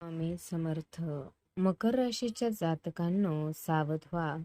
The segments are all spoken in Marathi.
स्वामी समर्थ. मकर राशीच्या जातकांनो, सावध व्हा.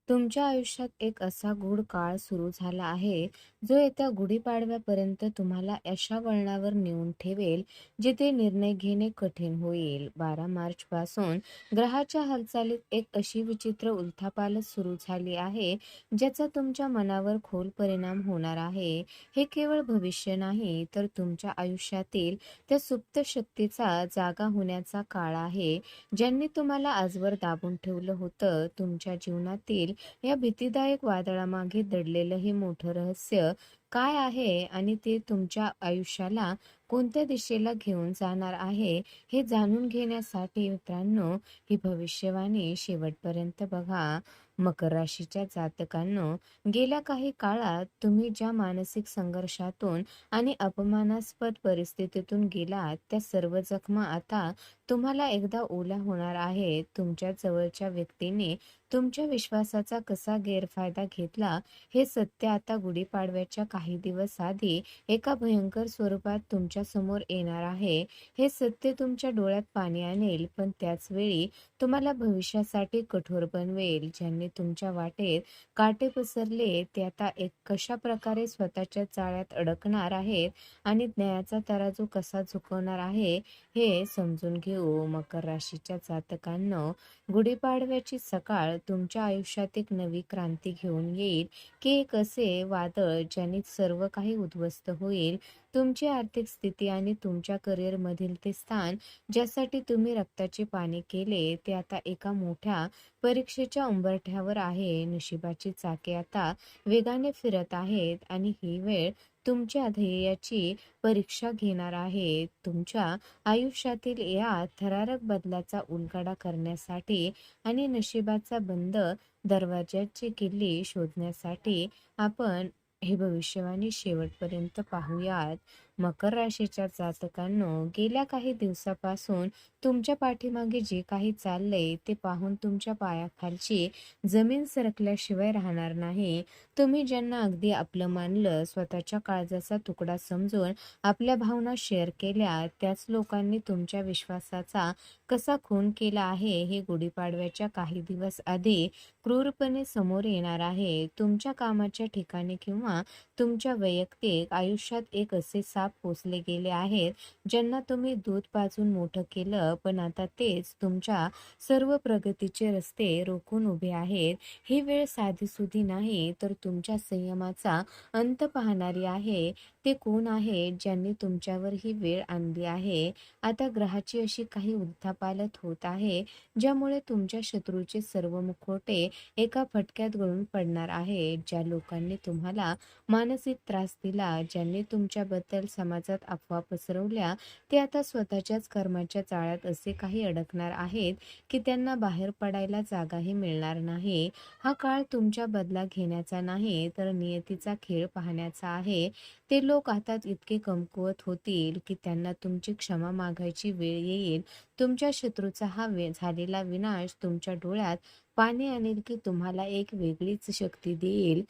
तुमच्या आयुष्यात एक असा गूढ काळ सुरू झाला आहे जो येत्या गुढीपाडव्यापर्यंत तुम्हाला अशा वळणावर नेऊन ठेवेल जिथे निर्णय घेणे कठीण होईल. 12 मार्च पासून ग्रहाच्या हालचालीत एक अशी विचित्र उलथापालथ सुरू झाली आहे ज्याचा तुमच्या मनावर खोल परिणाम होणार आहे. हे केवळ भविष्य नाही तर तुमच्या आयुष्यातील त्या सुप्त शक्तीचा जागा होण्याचा काळ आहे. ज्यांनी तुम्हाला आजवर दाबून ठेवलं होतं. तुमच्या जीवनातील या भीतीदायक वादळामागे दडलेलं हे मोठं रहस्य काय आहे आणि ते तुमच्या आयुष्याला कोणत्या दिशेला घेऊन जाणार आहे हे जाणून घेण्यासाठी मित्रांनो, ही भविष्यवाणी शेवटपर्यंत बघा. मकर राशीच्या जातकांनो, गेल्या काही काळात तुम्ही ज्या मानसिक संघर्षातून आणि अपमानास्पद परिस्थितीतून गेलात त्या सर्व जखमा आता तुम्हाला एकदा ओल्या होणार आहेत. तुमच्या जवळच्या व्यक्तीने तुमच्या विश्वासाचा कसा गैरफायदा घेतला हे सत्य आता गुढीपाडव्याच्या काही दिवस आधी एका भयंकर स्वरूपात तुमच्या समोर येणार आहे. हे सत्य तुमच्या डोळ्यात पाणी आणेल पण त्याच वेळी तुम्हाला भविष्यासाठी कठोर बनवेल. ज्यांनी तुमच्या वाटेत काटे पसरले ते आता एक कशा प्रकारे स्वतःच्या जाळ्यात अडकणार आहेत आणि न्यायाचा तराजू कसा झुकवणार आहे हे समजून घेऊ. मकर राशीच्या जातकांनो, गुढीपाडव्याची सकाळ तुमच्या आयुष्यात एक नवी क्रांती घेऊन येईल की एक असे वादळ ज्याने सर्व काही उद्ध्वस्त होईल. तुमची आर्थिक स्थिती आणि तुमच्या करिअर मधील ते स्थान ज्यासाठी तुम्ही रक्ताचे पाणी केले ते आता एका मोठ्या परीक्षेच्या उंबरठ्यावर आहे. नशिबाची चाके आता वेगाने फिरत आहेत आणि ही वेळ तुमच्या ध्येयाची परीक्षा घेणार आहे. तुमच्या आयुष्यातील या थरारक बदलाचा उलगडा करण्यासाठी आणि नशिबाचा बंद दरवाजाची किल्ली शोधण्यासाठी आपण ही भविष्यवाणी शेवटपर्यंत पाहूयात. मकर राशीच्या जातकांनो, गेल्या काही दिवसापासून तुमच्या पाठीमागे जे काही चाललंय ते पाहून तुमच्या पायाखालची जमीन सरकल्याशिवाय राहणार नाही. तुम्ही ज्यांना अगदी आपलं मानलं, स्वतःच्या काळजाचा तुकडा समजून आपल्या भावना शेअर केल्या, त्याच लोकांनी तुमच्या विश्वासाचा कसा खून केला आहे हे गुढीपाडव्याच्या काही दिवस आधी क्रूरपणे समोर येणार आहे. तुमच्या कामाच्या ठिकाणी किंवा तुमच्या वैयक्तिक आयुष्यात एक असे साप पोसले गेले आहेत ज्यांना तुम्ही दूध पाजून मोठं केलं पण आता तेच तुमच्या सर्व प्रगतीचे रस्ते रोखून उभे आहेत. ही वेळ साधीसुधी नाही तर तुमच्या संयमाचा अंत पाहणारी आहे. ते कोण आहे ज्यांनी तुमच्यावर ही वेळ आणली आहे? आता ग्रहाची अशी काही उलथापालथ होत आहे ज्यामुळे तुमच्या शत्रूचे सर्व मुखवटे एका फटक्यात गळून पडणार आहे. ज्या लोकांनी तुम्हाला मानसिक त्रास दिला, ज्यांनी तुमच्याबद्दल समाजात अफवा पसरवल्या, ते आता स्वतःच्याच कर्माच्या जाळ्यात असे काही अडकणार आहेत की त्यांना बाहेर पडायला जागाही मिळणार नाही. हा काळ तुमच्या बदला घेण्याचा नाही तर नियतीचा खेळ पाहण्याचा आहे. ते लोक आता इतके कमकुवत होतील की त्यांना तुमची क्षमा मागायची वेळ येईल. तुमच्या शत्रूचा हा झालेला विनाश तुमच्या डोळ्यात पाणी आणेल की तुम्हाला एक वेगळीच शक्ती देईल.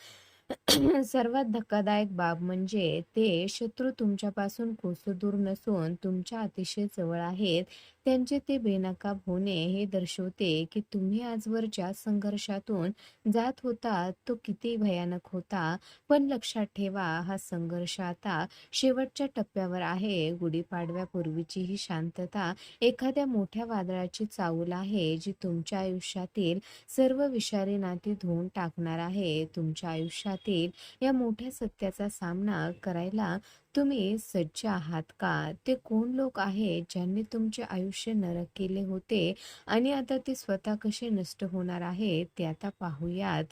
सर्वात धक्कादायक बाब म्हणजे ते शत्रू तुमच्यापासून कोसो दूर नसून तुमच्या अतिशय जवळ आहेत. त्यांचे ते बेनकाब होणे हे दर्शवते की तुम्ही आजवर ज्या संघर्षातून जात होता तो किती भयानक होता. पण लक्षात ठेवा, हा संघर्ष आता शेवटच्या टप्प्यावर आहे. गुढीपाडव्यापूर्वीची ही शांतता एखाद्या मोठ्या वादळाची चाहूल आहे जी तुमच्या आयुष्यातील सर्व विषारी नाती धुवून टाकणार आहे. तुमच्या आयुष्यातील या मोठ्या सत्याचा सामना करायला तुम्ही सज्ज आहात का? ते कोण लोक आहेत ज्यांनी तुमचे आयुष्य नरक केले होते आणि आता ते स्वतः कसे नष्ट होणार आहे ते आता पाहूयात.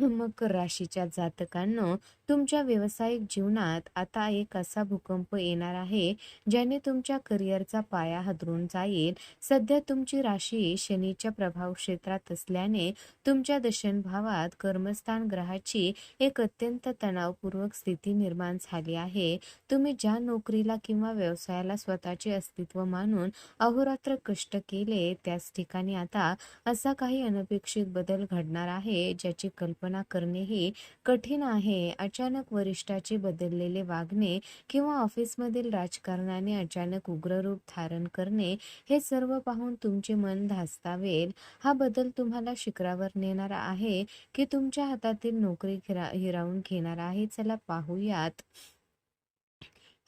मकर राशीच्या जातकांनो, तुमच्या व्यावसायिक जीवनात आता एक असा भूकंप येणार आहे ज्याने तुमच्या करिअरचा पाया हादरून जाईल. सध्या तुमची राशी शनीच्या प्रभाव क्षेत्रात असल्याने तुमच्या दशनभावात कर्मस्थान ग्रहाची एक अत्यंत तणावपूर्वक स्थिती निर्माण झाली आहे. तुम्ही ज्या नोकरीला किंवा व्यवसायाला स्वतःचे अस्तित्व मानून अहोरात्र कष्ट केले त्याच ठिकाणी आता असा काही अनपेक्षित बदल घडणार आहे ज्याची कल्पना करणेही कठीण आहे. अचानक वरिष्ठाचे बदललेले वागणे किंवा ऑफिसमधील राजकारणाने अचानक उग्र रूप धारण करणे, हे सर्व पाहून तुमचे मन धास्तावेल. हा बदल तुम्हाला शिखरावर नेणारा आहे की तुमच्या हातातील नोकरी हिरावून घेणार आहे? चला पाहूयात.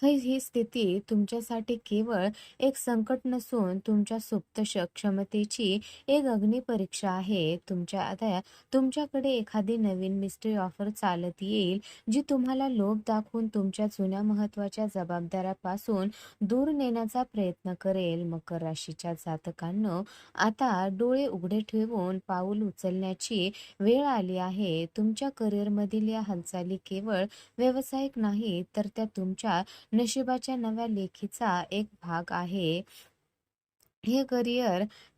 ही स्थिती तुमच्यासाठी केवळ एक संकट नसून तुमच्या सुप्त क्षमतेची एक अग्निपरीक्षा आहे. तुमच्याकडे एखादी नवीन मिस्ट्री ऑफर चालत येईल, जी तुम्हाला लोभ दाखवून तुमच्या जुन्या महत्त्वाच्या जबाबदाऱ्यापासून दूर नेण्याचा प्रयत्न करेल. मकर राशीच्या जातकांनो, आता डोळे उघडे ठेवून पाऊल उचलण्याची वेळ आली आहे. तुमच्या करिअरमधील या हालचाली केवळ व्यावसायिक नाहीत, तर त्या तुमच्या नशिबाच्या नव्या लेखीचा एक भाग आहे. हे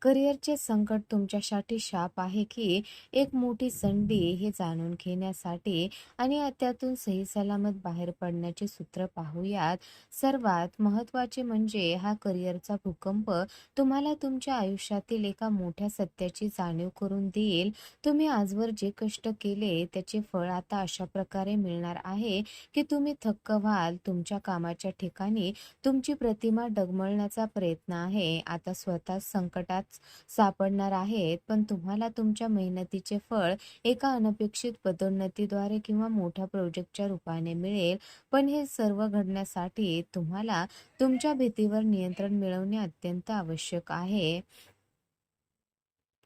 करिअरचे संकट तुमच्यासाठी शाप आहे की एक मोठी संधी, हे जाणून घेण्यासाठी आणि त्यातून सही सलामत बाहेर पडण्याचे सूत्र पाहूयात. सर्वात महत्त्वाचे म्हणजे हा करिअरचा भूकंप तुम्हाला तुमच्या आयुष्यातील एका मोठ्या सत्याची जाणीव करून देईल. तुम्ही आजवर जे कष्ट केले त्याचे फळ आता अशा प्रकारे मिळणार आहे की तुम्ही थक्क व्हाल. तुमच्या कामाच्या ठिकाणी तुमची प्रतिमा डगमळण्याचा प्रयत्न आहे आता स्वतः संकटात सापडणार आहेत, पण तुम्हाला तुमच्या मेहनतीचे फळ एका अनपेक्षित पदोन्नतीद्वारे किंवा मोठ्या प्रोजेक्टच्या रूपाने मिळेल. पण हे सर्व घडण्यासाठी तुम्हाला तुमच्या भीतीवर नियंत्रण मिळवणे अत्यंत आवश्यक आहे.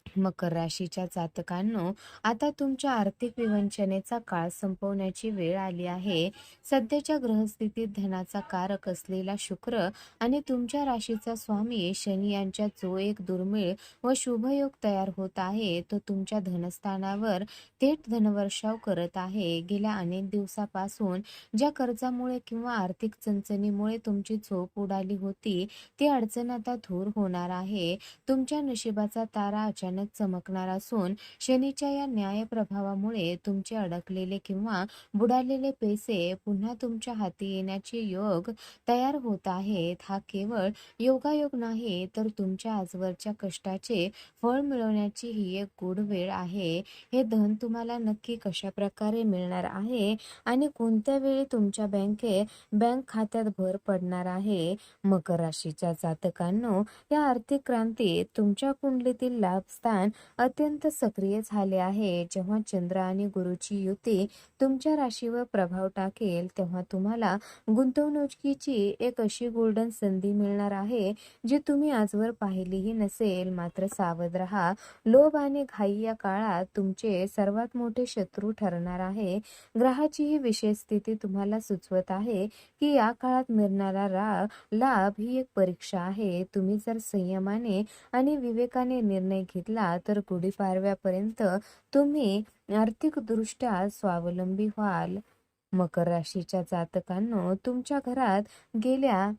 मकर राशीच्या जातकांनो, आता तुमच्या आर्थिक विवंचनेचा काळ संपवण्याची वेळ आली आहे. सध्याच्या ग्रहस्थितीत धनाचा कारक असलेला शुक्र आणि तुमच्या राशीचा स्वामी शनी यांच्यात जो एक दुर्मिळ व शुभयोग तयार होत आहे, तो तुमच्या धनस्थानावर थेट धनवर्षाव करत आहे. गेल्या अनेक दिवसापासून ज्या कर्जामुळे किंवा आर्थिक चणचणीमुळे तुमची झोप उडाली होती, ती अडचण आता दूर होणार आहे. तुमच्या नशिबाचा तारा अचानक चमकणार असून शनीच्या या न्याय प्रभावामुळे तुमचे अडकलेले किंवा बुडालेले पैसे पुन्हा तुमच्या हाती येण्याचे योग तयार होत आहेत. हा केवळ योगायोग नाही, तर तुमच्या आजवरच्या कष्टाचे फळ मिळवण्याची ही एक गूढ वेळ आहे. हे धन तुम्हाला नक्की कशा प्रकारे मिळणार आहे आणि कोणत्या वेळी तुमच्या बँक खात्यात भर पडणार आहे? मकर राशीच्या जातकांनो, या आर्थिक क्रांतीत तुमच्या कुंडलीतील लाभस्थान अत्यंत सक्रिय झाले आहे. जेव्हा चंद्र आणि गुरुची युती तुमच्या राशीवर प्रभाव टाकेल, तेव्हा तुम्हाला गुंतवणुकीची एक अशी गोल्डन संधी मिळणार आहे जी तुम्ही आजवर पाहिलीही नसेल. मात्र सावध रहा, लोभ आणि घाई या काळात तुमचे सर्वात मोठे शत्रू ठरणार आहे. ग्रहाची ही विशेष स्थिती तुम्हाला सुचवत आहे की या काळात मिळणारा लाभ ही एक परीक्षा आहे. तुम्ही जर संयमाने आणि विवेकाने निर्णय घेतला तर गुढीपाडव्यापर्यंत तुम्ही आर्थिकदृष्ट्या स्वावलंबी व्हाल. मकर राशीच्या जातकांनो, तुमच्या घरात गेल्या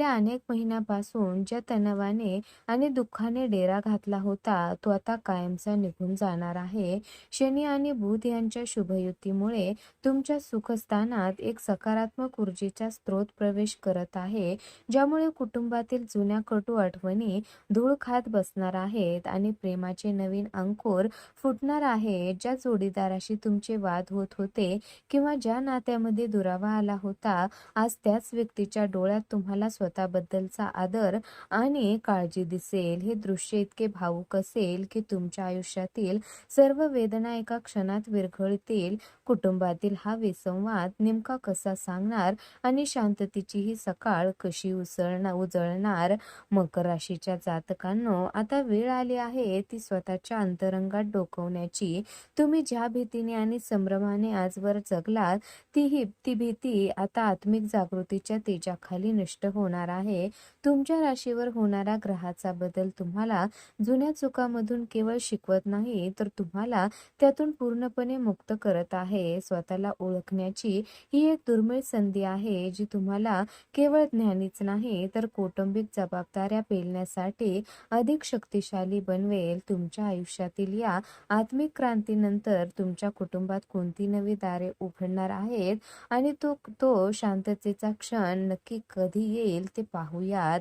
अनेक महिन्यापासून ज्या तणावाने आणि दुःखाने डेरा घातला होता, तो आता कायमचा निघून जाणार आहे. शनी आणि बुध यांच्या शुभयुतीमुळे तुमच्या सुखस्थानात एक सकारात्मक ऊर्जेचा स्रोत प्रवेश करत आहे, ज्यामुळे कुटुंबातील जुन्या कटू आठवणी धूळ खात बसणार आहेत आणि प्रेमाचे नवीन अंकुर फुटणार आहे. ज्या जोडीदाराशी तुमचे वाद होत होते किंवा ज्या नात्यामध्ये दुरावा आला होता, आज त्याच व्यक्तीच्या डोळ्यात तुम्हाला स्वतःबद्दलचा आदर आणि काळजी दिसेल. हे दृश्य इतके भावुक असेल की तुमच्या आयुष्यातील सर्व वेदना एका क्षणात विरघळतील. कुटुंबातील हा विसंवाद नेमका कसा सांगणार आणि शांततेची ही सकाळ कशी उजळणार? मकर राशीच्या जातकांनो, आता वेळ आली आहे ती स्वतःच्या अंतरंगात डोकवण्याची. तुम्ही ज्या भीतीने आणि संभ्रमाने आजवर जगलात, ती भीती आता आत्मिक जागृतीच्या तेजाखाली नष्ट होणार आहे. तुमच्या राशीवर होणारा ग्रहाचा बदल तुम्हाला जुन्या चुकांमधून केवळ शिकवत नाही, तर तुम्हाला त्यातून पूर्णपणे मुक्त करत आहे. स्वतःला ओळखण्याची ही एक दुर्मिळ संधी आहे, जी तुम्हाला केवळ ज्ञानीच नाही, तर कौटुंबिक जबाबदाऱ्या पेलण्यासाठी अधिक शक्तिशाली बनवेल. तुमच्या आयुष्यातील या आत्मिक क्रांतीनंतर तुमच्या कुटुंबात कोणती नवी दारे उघडणार आहेत आणि तो शांततेचा क्षण नक्की कधी येईल ते पाहूयात.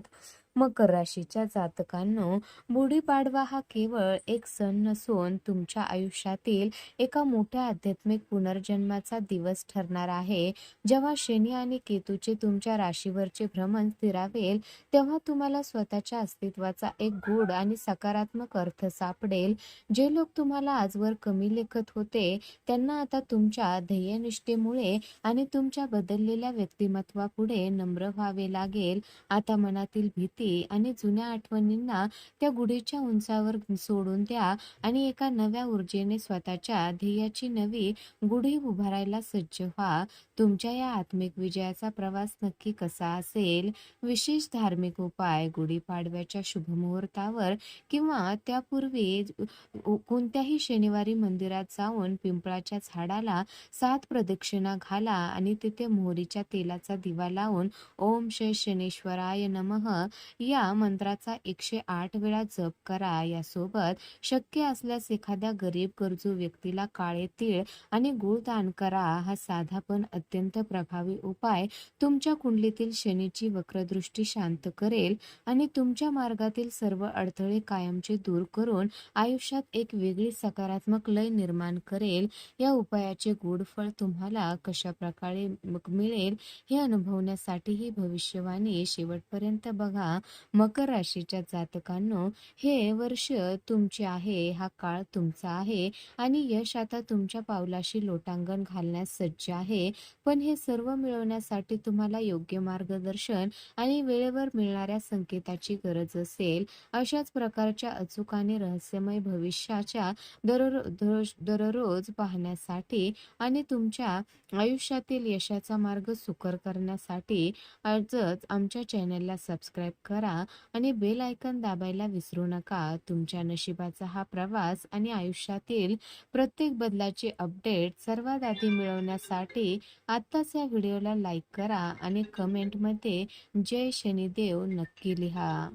मकर राशीच्या जातकांनो, गुढीपाडवा हा केवळ एक सण नसून तुमच्या आयुष्यातील एका मोठ्या आध्यात्मिक पुनर्जन्माचा दिवस ठरणार आहे. जेव्हा शनी आणि केतूचे तुमच्या राशीवरचे भ्रमण स्थिरावेल, तेव्हा तुम्हाला स्वतःच्या अस्तित्वाचा एक गूढ आणि सकारात्मक अर्थ सापडेल. जे लोक तुम्हाला आजवर कमी लेखत होते, त्यांना आता तुमच्या ध्येयनिष्ठेमुळे आणि तुमच्या बदललेल्या व्यक्तिमत्वापुढे नम्र व्हावे लागेल. आता मनातील भीती आणि जुन्या आठवणींना त्या गुढीच्या उंचावर सोडून द्या आणि एका नव्या ऊर्जेने स्वतःच्या ध्येयाची नवी गुढी उभारायला सज्ज व्हा. तुमच्या या आत्मिक विजयाचा प्रवास नक्की कसा असेल? विशेष धार्मिक उपाय गुढीपाडव्याच्या शुभमुहूर्तावर किंवा त्यापूर्वी कोणत्याही शनिवारी मंदिरात जाऊन पिंपळाच्या झाडाला 7 प्रदक्षिणा घाला आणि तिथे मोहरीच्या तेलाचा दिवा लावून ओम श्री शनीश्वराय नमः या मंत्राचा 108 वेळा जप करा. यासोबत शक्य असल्यास एखाद्या गरीब गरजू व्यक्तीला काळे तीळ आणि गूळ दान करा. हा साधा पण अत्यंत प्रभावी उपाय तुमच्या कुंडलीतील शनीची वक्रदृष्टी शांत करेल आणि तुमच्या मार्गातील सर्व अडथळे कायमचे दूर करून आयुष्यात एक वेगळी सकारात्मक लय निर्माण करेल. या उपायाचे गूढ फळ तुम्हाला कशा प्रकारे मिळेल हे अनुभवण्यासाठी ही भविष्यवाणी शेवटपर्यंत बघा. मकर राशीच्या जातकांनो, हे वर्ष तुमचे आहे, हा काळ तुमचा आहे आणि यश आता तुमच्या पावलाशी लोटांगण घालण्यास सज्ज आहे. पण हे सर्व मिळवण्यासाठी तुम्हाला योग्य मार्गदर्शन आणि वेळेवर मिळणाऱ्या संकेताची गरज असेल. अशाच प्रकारच्या अचूक आणि रहस्यमय भविष्याच्या दररोज पाहण्यासाठी आणि तुमच्या आयुष्यातील यशाचा मार्ग सुकर करण्यासाठी आजच आमच्या चॅनलला सबस्क्राईब करा आणि बेल आयकॉन दाबायला विसरू नका. तुमच्या नशिबाचा हा प्रवास आणि आयुष्यातील प्रत्येक बदलाची अपडेट सर्वात आधी मिळवण्यासाठी आत्ताच या व्हिडिओला लाईक करा आणि कमेंटमध्ये जय शनिदेव नक्की लिहा.